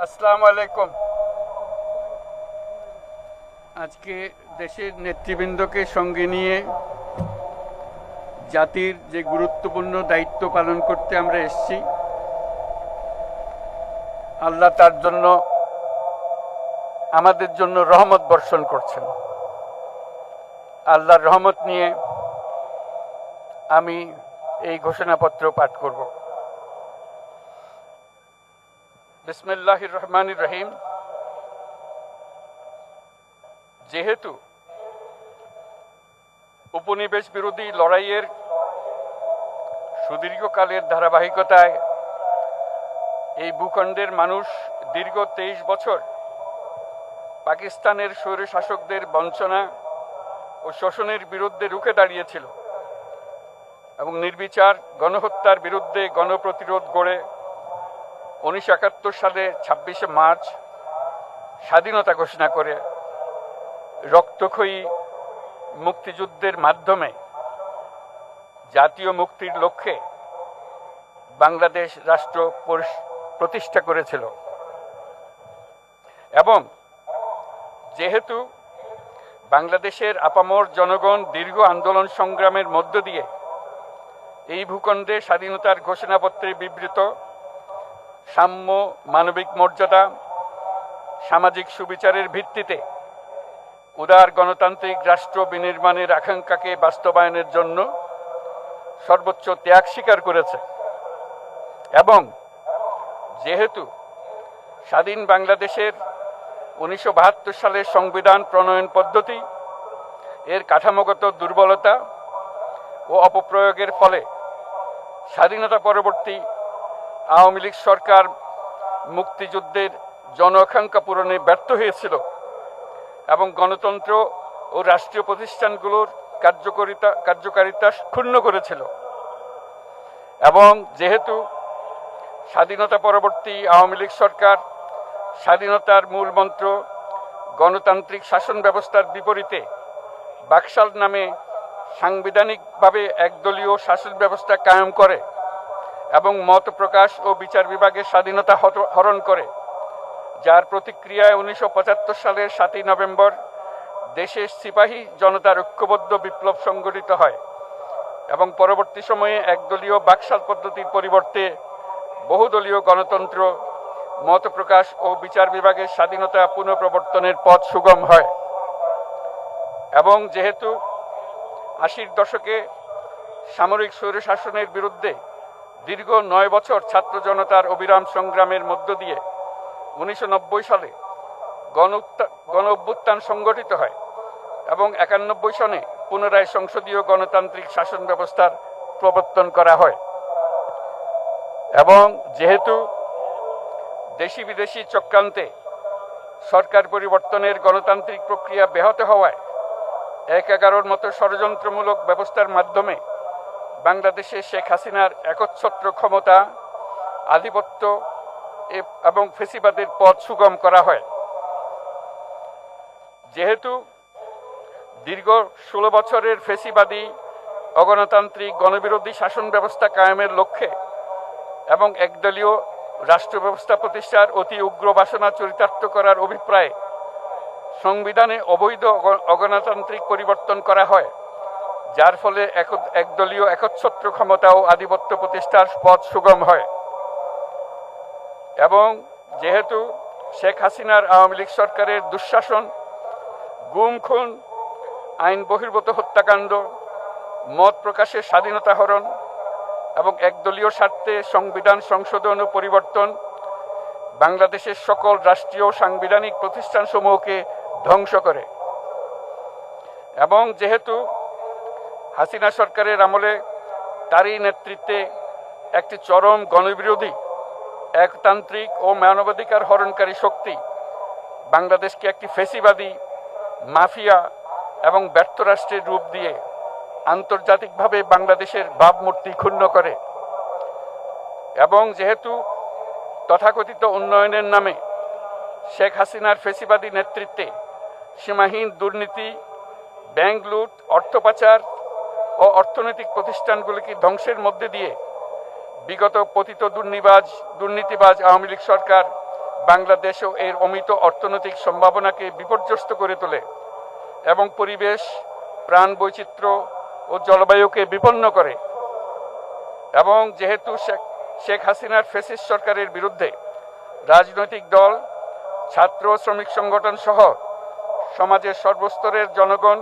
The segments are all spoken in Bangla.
আসসালামু আলাইকুম। আজকে দেশের নেতৃবৃন্দকে সঙ্গে নিয়ে জাতির যে গুরুত্বপূর্ণ দায়িত্ব পালন করতে আমরা এসেছি, আল্লাহ তার জন্য আমাদের জন্য রহমত বর্ষণ করছেন। আল্লাহর রহমত নিয়ে আমি এই ঘোষণাপত্র পাঠ করব। বিসমিল্লাহির রহমানির রহিম। যেহেতু উপনিবেশ বিরোধী লড়াইয়ের সুদীর্ঘকালের ধারাবাহিকতায় এই ভূখণ্ডের মানুষ দীর্ঘ 23 বছর পাকিস্তানের স্বৈরশাসকদের বঞ্চনা ও শোষণের বিরুদ্ধে রুখে দাঁড়িয়েছিল এবং নির্বিচার গণহত্যার বিরুদ্ধে গণপ্রতিরোধ গড়ে 1971 সালে 26শে মার্চ স্বাধীনতা ঘোষণা করে রক্তক্ষয়ী মুক্তিযুদ্ধের মাধ্যমে জাতীয় মুক্তির লক্ষ্যে বাংলাদেশ রাষ্ট্র প্রতিষ্ঠা করেছিল। এবং যেহেতু বাংলাদেশের আপামর জনগণ দীর্ঘ আন্দোলন সংগ্রামের মধ্য দিয়ে এই ভূখণ্ডে স্বাধীনতার ঘোষণাপত্রে বিবৃত সাম্য, মানবিক মর্যাদা, সামাজিক সুবিচারের ভিত্তিতে উদার গণতান্ত্রিক রাষ্ট্র বিনির্মাণের আকাঙ্ক্ষাকে বাস্তবায়নের জন্য সর্বোচ্চ ত্যাগ স্বীকার করেছে, এবং যেহেতু স্বাধীন বাংলাদেশের 1972 সালের সংবিধান প্রণয়ন পদ্ধতি এর কাঠামোগত দুর্বলতা ও অপপ্রয়োগের ফলে স্বাধীনতা পরবর্তী আওয়ামী লীগ সরকার মুক্তিযুদ্ধের জন আকাঙ্ক্ষা পূরণে ব্যর্থ হয়েছিল এবং গণতন্ত্র ও রাষ্ট্রীয় প্রতিষ্ঠানগুলোর কার্যকারিতা ক্ষুণ্ণ করেছিল, এবং যেহেতু স্বাধীনতা পরবর্তী আওয়ামী লীগ সরকার স্বাধীনতার মূল মন্ত্র গণতান্ত্রিক শাসন ব্যবস্থার বিপরীতে বাকশাল নামে সাংবিধানিকভাবে একদলীয় শাসন ব্যবস্থা কায়েম করে এবং মত প্রকাশ ও বিচার বিভাগের স্বাধীনতা হরণ করে, যার প্রতিক্রিয়ায় 1975 সালের 7ই নভেম্বর দেশের সিপাহী জনতার ঐক্যবদ্ধ বিপ্লব সংগঠিত হয় এবং পরবর্তী সময়ে একদলীয় বাকশাল পদ্ধতির পরিবর্তে বহুদলীয় গণতন্ত্র, মত প্রকাশ ও বিচার বিভাগের স্বাধীনতা পুনঃপ্রবর্তনের পথ সুগম হয়। এবং যেহেতু 80-র দশকে সামরিক স্বৈরশাসনের বিরুদ্ধে দীর্ঘ 9 বছর ছাত্র জনতার অবিরাম সংগ্রামের মধ্য দিয়ে 1990 সালে গণ অভ্যুত্থান সংগঠিত হয় এবং 91 সনে পুনরায় সংসদীয় গণতান্ত্রিক শাসন ব্যবস্থার প্রবর্তন করা হয়, এবং যেহেতু দেশি বিদেশি চক্রান্তে সরকার পরিবর্তনের গণতান্ত্রিক প্রক্রিয়া ব্যাহত হওয়ায় 1/11-র মতো ষড়যন্ত্রমূলক ব্যবস্থার মাধ্যমে বাংলাদেশে শেখ হাসিনার একচ্ছত্র ক্ষমতা, আধিপত্য এবং ফেসিবাদের পথ সুগম করা হয়। যেহেতু দীর্ঘ 16 বছরের ফেসিবাদী অগণতান্ত্রিক গণবিরোধী শাসন ব্যবস্থা কায়েমের লক্ষ্যে এবং একদলীয় রাষ্ট্র ব্যবস্থা প্রতিষ্ঠার অতি উগ্র বাসনা চরিতার্থ করার অভিপ্রায়ে সংবিধানে অবৈধ অগণতান্ত্রিক পরিবর্তন করা হয়, যার ফলে একদলীয় একচ্ছত্র ক্ষমতা ও আধিপত্য প্রতিষ্ঠার পথ সুগম হয়। এবং যেহেতু শেখ হাসিনার আওয়ামী লীগ সরকারের দুঃশাসন, গুম খুন, আইন বহির্ভূত হত্যাকাণ্ড, মত প্রকাশের স্বাধীনতা হরণ এবং একদলীয় স্বার্থে সংবিধান সংশোধন ও পরিবর্তন বাংলাদেশের সকল রাষ্ট্রীয় সাংবিধানিক প্রতিষ্ঠানসমূহকে ধ্বংস করে, এবং যেহেতু হাসিনা সরকারের আমলে তারই নেতৃত্বে একটি চরম গণবিরোধী, একতান্ত্রিক ও মানবাধিকার হরণকারী শক্তি বাংলাদেশকে একটি ফেসিবাদী, মাফিয়া এবং ব্যর্থ রাষ্ট্রের রূপ দিয়ে আন্তর্জাতিকভাবে বাংলাদেশের ভাবমূর্তি ক্ষুণ্ণ করে, এবং যেহেতু তথাকথিত উন্নয়নের নামে শেখ হাসিনার ফেসিবাদী নেতৃত্বে সীমাহীন দুর্নীতি, ব্যাংক লুট, অর্থ পাচার ও অর্থনৈতিক প্রতিষ্ঠানগুলিকে ধ্বংসের মধ্যে দিয়ে বিগত পতিত দুর্নীতিবাজ আওয়ামী লীগ সরকার বাংলাদেশ ও এর অমিত অর্থনৈতিক সম্ভাবনাকে বিপর্যস্ত করে তোলে এবং পরিবেশ, প্রাণ বৈচিত্র্য ও জলবায়ুকে বিপন্ন করে। এবং যেহেতু শেখ হাসিনার ফ্যাসিস্ট সরকারের বিরুদ্ধে রাজনৈতিক দল, ছাত্র শ্রমিক সংগঠন সহ সমাজের সর্বস্তরের জনগণ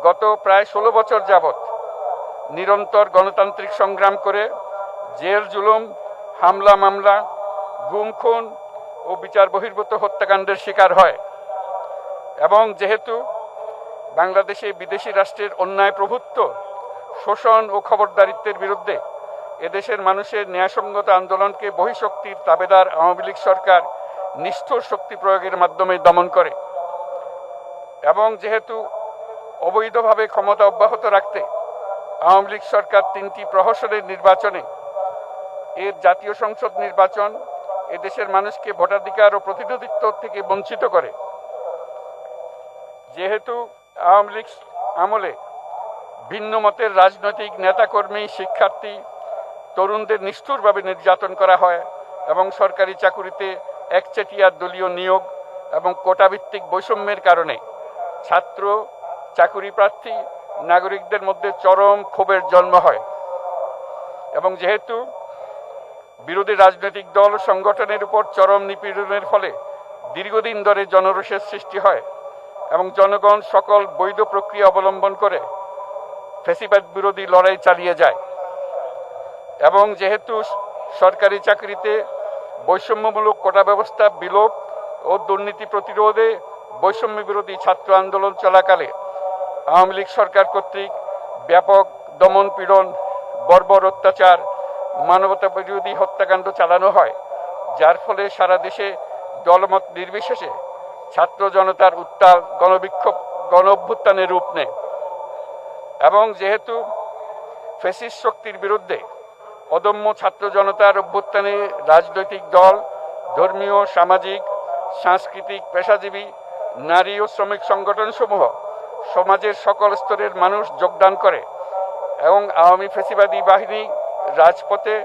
গত প্রায় 16 বছর যাবৎ নিরন্তর গণতান্ত্রিক সংগ্রাম করে জেল জুলুম, হামলা মামলা, গুম খুন ও বিচার বহির্ভূত হত্যাকাণ্ডের শিকার হয়। এবং যেহেতু বাংলাদেশে বিদেশি রাষ্ট্রের অন্যায় প্রভুত্ব, শোষণ ও খবরদারিত্বের বিরুদ্ধে এদেশের মানুষের ন্যায়সঙ্গত আন্দোলনকে বহিঃশক্তির তাবেদার আওয়ামী লীগ সরকার নিষ্ঠুর শক্তি প্রয়োগের মাধ্যমে দমন করে। এবং যেহেতু অবৈধভাবে ক্ষমতা অব্যাহত রাখতে আওয়ামী লীগ সরকার 3টি প্রহসনের নির্বাচনে এর জাতীয় সংসদ নির্বাচন এদেশের মানুষকে ভোটাধিকার ও প্রতিনিধিত্ব থেকে বঞ্চিত করে। যেহেতু আওয়ামী লীগ আমলে ভিন্ন মতের রাজনৈতিক নেতাকর্মী, শিক্ষার্থী, তরুণদের নিষ্ঠুরভাবে নির্যাতন করা হয় এবং সরকারি চাকুরিতে একচেটিয়া দলীয় নিয়োগ এবং কোটাভিত্তিক বৈষম্যের কারণে ছাত্র, চাকুরি প্রার্থী, নাগরিকদের মধ্যে চরম ক্ষোভের জন্ম হয়। এবং যেহেতু বিরোধী রাজনৈতিক দল সংগঠনের উপর চরম নিপীড়নের ফলে দীর্ঘদিন ধরে জনরোষের সৃষ্টি হয় এবং জনগণ সকল বৈধ প্রক্রিয়া অবলম্বন করে ফ্যাসিবাদ বিরোধী লড়াই চালিয়ে যায়। এবং যেহেতু সরকারি চাকরিতে বৈষম্যমূলক কোটা ব্যবস্থা বিলোপ ও দুর্নীতি প্রতিরোধে বৈষম্য বিরোধী ছাত্র আন্দোলন চলাকালে আওয়ামী লীগ সরকার কর্তৃক ব্যাপক দমন পীড়ন, বর্বর অত্যাচার, মানবতা বিরোধী হত্যাকাণ্ড চালানো হয়, যার ফলে সারা দেশে দলমত নির্বিশেষে ছাত্র জনতার উত্তাল গণবিক্ষোভ গণ অভ্যুত্থানের রূপ নেয়। এবং যেহেতু ফ্যাসিস্ট শক্তির বিরুদ্ধে অদম্য ছাত্র জনতার অভ্যুত্থানে রাজনৈতিক দল, ধর্মীয়, সামাজিক, সাংস্কৃতিক, পেশাজীবী, নারী ও শ্রমিক সংগঠনসমূহ সমাজের সকল স্তরের মানুষ যোগদান করে এবং আওয়ামী ফ্যাসিবাদী বাহিনী রাজপথে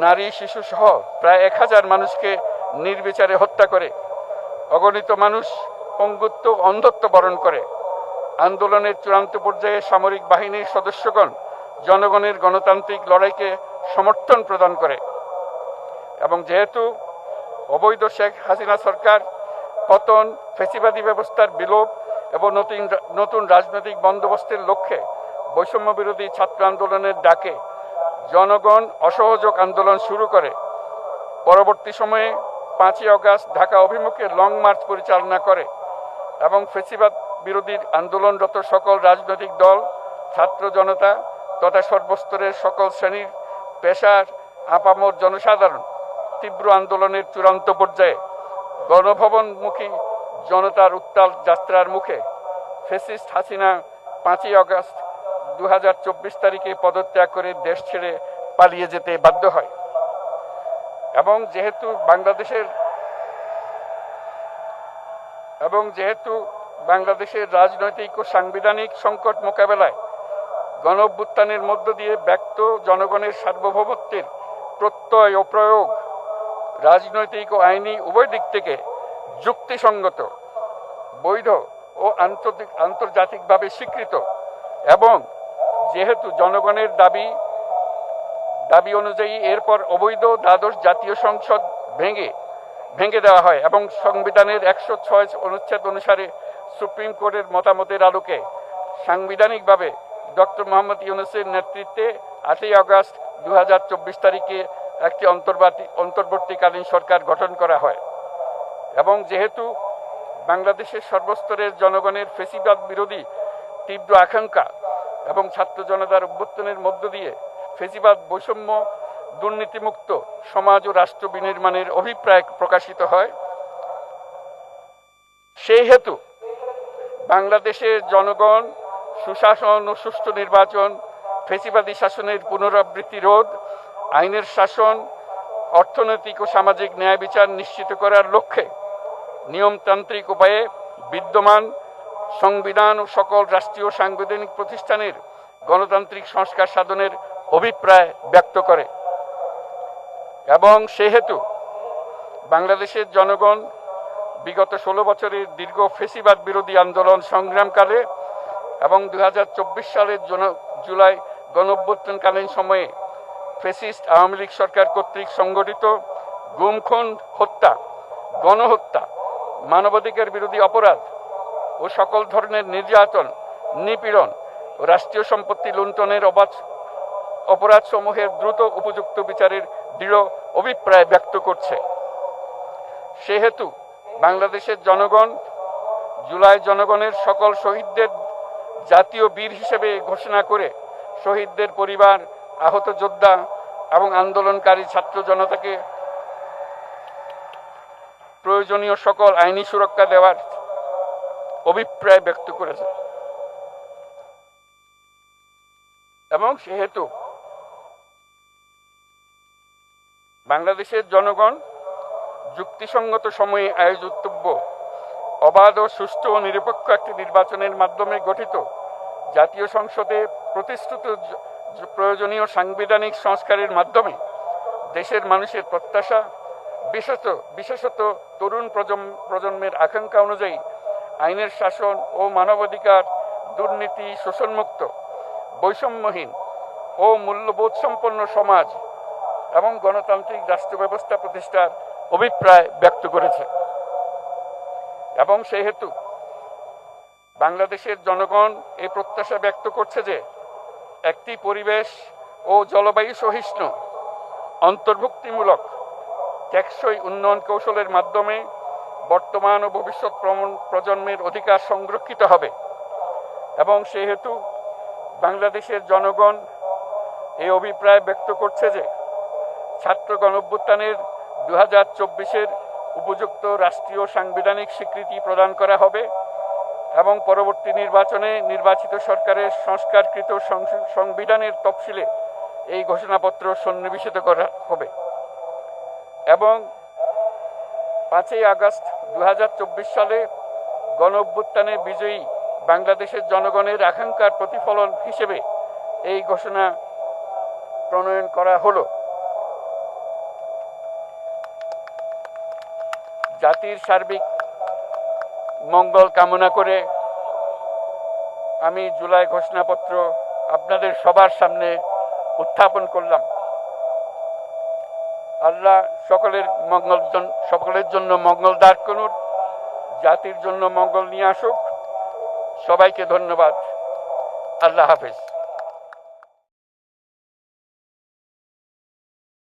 নারী, শিশু সহ প্রায় 1000 মানুষকে নির্বিচারে হত্যা করে, অগণিত মানুষ পঙ্গুত্ব, অন্ধত্ব বরণ করে। আন্দোলনের চূড়ান্ত পর্যায়ে সামরিক বাহিনীর সদস্যগণ জনগণের গণতান্ত্রিক লড়াইকে সমর্থন প্রদান করে। এবং যেহেতু অবৈধ শেখ হাসিনা সরকার পতন, ফ্যাসিবাদী ব্যবস্থার বিলোপ এবং নতুন রাজনৈতিক বন্দোবস্তের লক্ষ্যে বৈষম্য বিরোধী ছাত্র আন্দোলনের ডাকে জনগণ অসহযোগ আন্দোলন শুরু করে, পরবর্তী সময়ে 5ই আগস্ট ঢাকা অভিমুখে লং মার্চ পরিচালনা করে এবং ফ্যাসিবাদ বিরোধী আন্দোলনরত সকল রাজনৈতিক দল, ছাত্র জনতা তথা সর্বস্তরের সকল শ্রেণীর পেশার আপামর জনসাধারণ তীব্র আন্দোলনের চূড়ান্ত পর্যায়ে গণভবনমুখী জনতার উত্তাল যাত্রার মুখে ফ্যাসিস্ট হাসিনা 5ই আগস্ট 2024 তারিখে পদত্যাগ করে দেশ ছেড়ে পালিয়ে যেতে বাধ্য হয়। এবং যেহেতু বাংলাদেশের রাজনৈতিক ও সাংবিধানিক সংকট মোকাবেলায় গণ অভ্যুত্থানের মধ্য দিয়ে ব্যক্ত জনগণের সার্বভৌমত্বের প্রত্যয় ও প্রয়োগ রাজনৈতিক ও আইনি উভয় দিক থেকে যুক্তিসঙ্গত, বৈধ ও আন্তর্জাতিকভাবে স্বীকৃত এবং যেহেতু জনগণের দাবি অনুযায়ী এরপর অবৈধ দ্বাদশ জাতীয় সংসদ ভেঙে দেওয়া হয় এবং সংবিধানের 106 অনুচ্ছেদ অনুসারে সুপ্রিম কোর্টের মতামতের আলোকে সাংবিধানিকভাবে ডক্টর মোহাম্মদ ইউনূসের নেতৃত্বে 8ই আগস্ট 2024 তারিখে একটি অন্তর্বর্তীকালীন সরকার গঠন করা হয়। এবং যেহেতু বাংলাদেশের সর্বস্তরের জনগণের ফ্যাসিবাদ বিরোধী তীব্র আকাঙ্ক্ষা এবং ছাত্র জনতার অভ্যুত্থানের মধ্য দিয়ে ফ্যাসিবাদ, বৈষম্য, দুর্নীতিমুক্ত সমাজ ও রাষ্ট্র বিনির্মাণের অভিপ্রায় প্রকাশিত হয়, সেই হেতু বাংলাদেশের জনগণ সুশাসন ও সুষ্ঠু নির্বাচন, ফ্যাসিবাদী শাসনের পুনরাবৃত্তি রোধ, আইনের শাসন, অর্থনৈতিক ও সামাজিক ন্যায় বিচার নিশ্চিত করার লক্ষ্যে নিয়মতান্ত্রিক উপায়ে বিদ্যমান সংবিধান ও সকল রাষ্ট্রীয় সাংবিধানিক প্রতিষ্ঠানের গণতান্ত্রিক সংস্কার সাধনের অভিপ্রায় ব্যক্ত করে। এবং সেহেতু বাংলাদেশের জনগণ বিগত 16 বছরের দীর্ঘ ফ্যাসিবাদ বিরোধী আন্দোলন সংগ্রামকালে এবং 2024 সালের জুলাই গণঅভ্যুত্থানকালীন সময়ে ফ্যাসিস্ট আওয়ামী লীগ সরকার কর্তৃক সংগঠিত গুম খুন, হত্যা, গণহত্যা, মানবাধিকার বিরোধী অপরাধ ও সকল ধরনের নির্যাতন, নিপীড়ন ও রাষ্ট্রীয় সম্পত্তি লুণ্ঠনের অপরাধসমূহের দ্রুত উপযুক্ত বিচারের দৃঢ় অভিপ্রায় ব্যক্ত করছে। সেহেতু বাংলাদেশের জনগণ জুলাই জনগণের সকল শহীদদের জাতীয় বীর হিসেবে ঘোষণা করে শহীদদের পরিবার, আহত যোদ্ধা এবং আন্দোলনকারী ছাত্র জনতাকে প্রয়োজনীয় সকল আইনি সুরক্ষা দেওয়ার অভিপ্রায় ব্যক্ত করেছে। এবং সেহেতু বাংলাদেশের জনগণ যুক্তিসঙ্গত সময়ে আয়োজিতব্য অবাধ ও সুষ্ঠু ও নিরপেক্ষ একটি নির্বাচনের মাধ্যমে গঠিত জাতীয় সংসদে প্রতিশ্রুত প্রয়োজনীয় সাংবিধানিক সংস্কারের মাধ্যমে দেশের মানুষের প্রত্যাশা, বিশেষত তরুণ প্রজন্মের আকাঙ্ক্ষা অনুযায়ী আইনের শাসন ও মানবাধিকার, দুর্নীতি, শোষণমুক্ত, বৈষম্যহীন ও মূল্যবোধ সম্পন্ন সমাজ এবং গণতান্ত্রিক রাষ্ট্র ব্যবস্থা প্রতিষ্ঠার অভিপ্রায় ব্যক্ত করেছে। এবং সেহেতু বাংলাদেশের জনগণ এই প্রত্যাশা ব্যক্ত করছে যে একটি পরিবেশ ও জলবায়ু সহিষ্ণু, অন্তর্ভুক্তিমূলক, টেকসই উন্নয়ন কৌশলের মাধ্যমে বর্তমান ও ভবিষ্যৎ প্রজন্মের অধিকার সংরক্ষিত হবে। এবং সেহেতু বাংলাদেশের জনগণ এই অভিপ্রায় ব্যক্ত করছে যে ছাত্র গণঅভ্যুত্থানের 2024-এর উপযুক্ত রাষ্ট্রীয় সাংবিধানিক স্বীকৃতি প্রদান করা হবে এবং পরবর্তী নির্বাচনে নির্বাচিত সরকারের সংস্কারকৃত সংবিধানের তফসিলে এই ঘোষণাপত্র সন্নিবেশিত করা হবে। এবং 5ই আগস্ট 2024 সালে গণঅভ্যুত্থানে বিজয়ী বাংলাদেশের জনগণের আকাঙ্ক্ষার প্রতিফলন হিসেবে এই ঘোষণা প্রণয়ন করা হলো। জাতির সার্বিক মঙ্গল কামনা করে আমি জুলাই ঘোষণাপত্র আপনাদের সবার সামনে উত্থাপন করলাম। আল্লাহ সকলের জন্য মঙ্গল দান করুন, জাতির জন্য মঙ্গল নিয়ে আসুক। সবাইকে ধন্যবাদ। আল্লাহ হাফেজ।